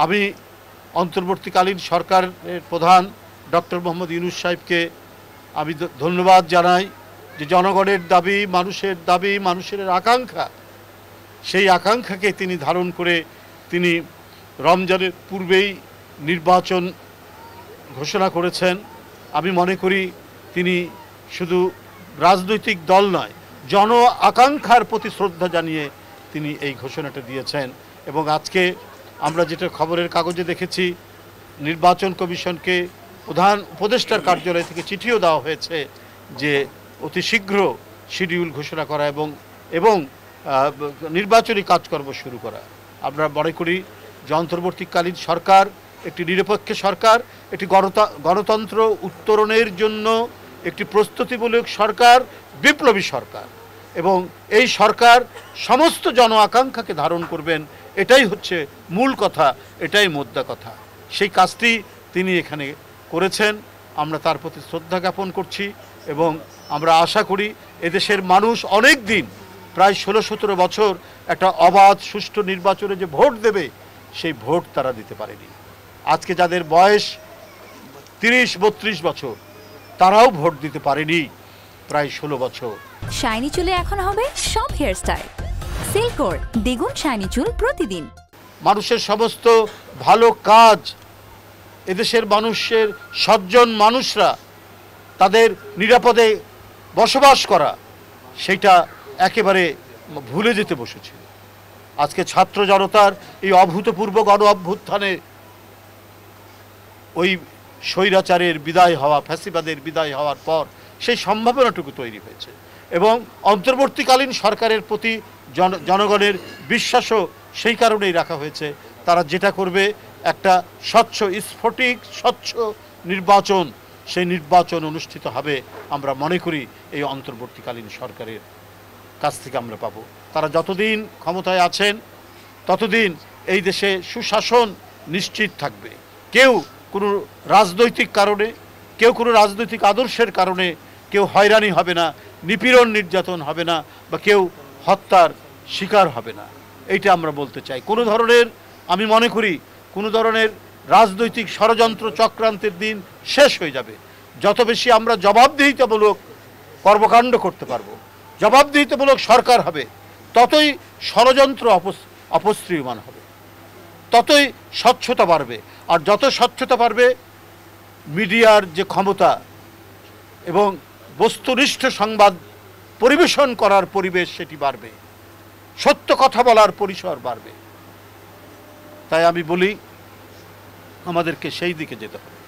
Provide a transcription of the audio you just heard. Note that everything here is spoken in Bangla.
আমি অন্তর্বর্তীকালীন সরকারের প্রধান ডক্টর মোহাম্মদ ইউনূস সাহেবকে আমি ধন্যবাদ জানাই যে জনগণের দাবি, মানুষের আকাঙ্ক্ষা, সেই আকাঙ্ক্ষাকে তিনি ধারণ করে তিনি রমজানের পূর্বেই নির্বাচন ঘোষণা করেছেন। আমি মনে করি তিনি শুধু রাজনৈতিক দল নয়, জন আকাঙ্ক্ষার প্রতি শ্রদ্ধা জানিয়ে তিনি এই ঘোষণাটা দিয়েছেন। এবং আজকে আমরা যেটা খবরের কাগজে দেখেছি, নির্বাচন কমিশনকে প্রধান উপদেষ্টার কার্যালয় থেকে চিঠিও দেওয়া হয়েছে যে অতি শীঘ্র শিডিউল ঘোষণা করা এবং নির্বাচনী কাজকর্ম শুরু করা। আমরা মনে করি যে অন্তর্বর্তীকালীন সরকার একটি নিরপেক্ষ সরকার, একটি গণতন্ত্র উত্তরণের জন্য একটি প্রস্তুতিমূলক সরকার, বিপ্লবী সরকার, এবং এই সরকার সমস্ত জন আকাঙ্ক্ষাকে ধারণ করবেন, এটাই হচ্ছে মূল কথা, এটাই মোদ্দা কথা। সেই কাজটি তিনি এখানে করেছেন, আমরা তার প্রতি শ্রদ্ধা জ্ঞাপন করছি এবং আমরা আশা করি এদেশের মানুষ অনেক দিন, প্রায় 16-17 বছর একটা অবাধ সুষ্ঠু নির্বাচনে যে ভোট দেবে, সেই ভোট তারা দিতে পারেনি। আজকে যাদের বয়স 30-32 বছর, তারাও ভোট দিতে পারেনি প্রায় 16 বছর। শাইনি চুলে এখন হবে সব হেয়ারস্টাইল। সিল্কোর দ্বিগুণ শাইনি চুল প্রতিদিন। মানুষের সমস্ত ভালো কাজ, এদেশের মানুষের সজ্জন মানুষরা তাদের নিরাপদে বসবাস করা, সেটা একেবারে ভুলে যেতে বসেছিল। আজকে ছাত্র জনতার এই অভূতপূর্ব গণ অভ্যুত্থানে ওই স্বৈরাচারের বিদায় হওয়া, ফ্যাসিবাদের বিদায় হওয়ার পর সেই সম্ভাবনাটুকু তৈরি হয়েছে এবং অন্তর্বর্তীকালীন সরকারের প্রতি জনগণের বিশ্বাসও সেই কারণেই রাখা হয়েছে। তারা যেটা করবে, একটা স্বচ্ছ, স্ফটিক স্বচ্ছ নির্বাচন, সেই নির্বাচন অনুষ্ঠিত হবে। আমরা মনে করি এই অন্তর্বর্তীকালীন সরকারের কাছ থেকে আমরা পাবো। তারা যতদিন ক্ষমতায় আছেন ততদিন এই দেশে সুশাসন নিশ্চিত থাকবে। কেউ কোনো রাজনৈতিক কারণে, কেউ কোনো রাজনৈতিক আদর্শের কারণে কেউ হয়রানি হবে না, নিপীড়ন নির্যাতন হবে না, বা কেউ হত্যার শিকার হবে না। এইটা আমরা বলতে চাই। কোনো ধরনের, আমি মনে করি কোনো ধরনের রাজনৈতিক ষড়যন্ত্র চক্রান্তের দিন শেষ হয়ে যাবে। যত বেশি আমরা জবাবদিহিতামূলক কর্মকাণ্ড করতে পারবো, জবাবদিহিতামূলক সরকার হবে, ততই ষড়যন্ত্র অপসৃয়মান হবে, ততই স্বচ্ছতা বাড়বে। আর যত স্বচ্ছতা বাড়বে, মিডিয়ার যে ক্ষমতা এবং বস্তুনিষ্ঠ সংবাদ পরিবেশন করার পরিবেশ, সেটি বাড়বে, সত্য কথা বলার পরিসর বাড়বে। তাই আমি বলি, আমাদেরকে সেই দিকে যেতে হবে।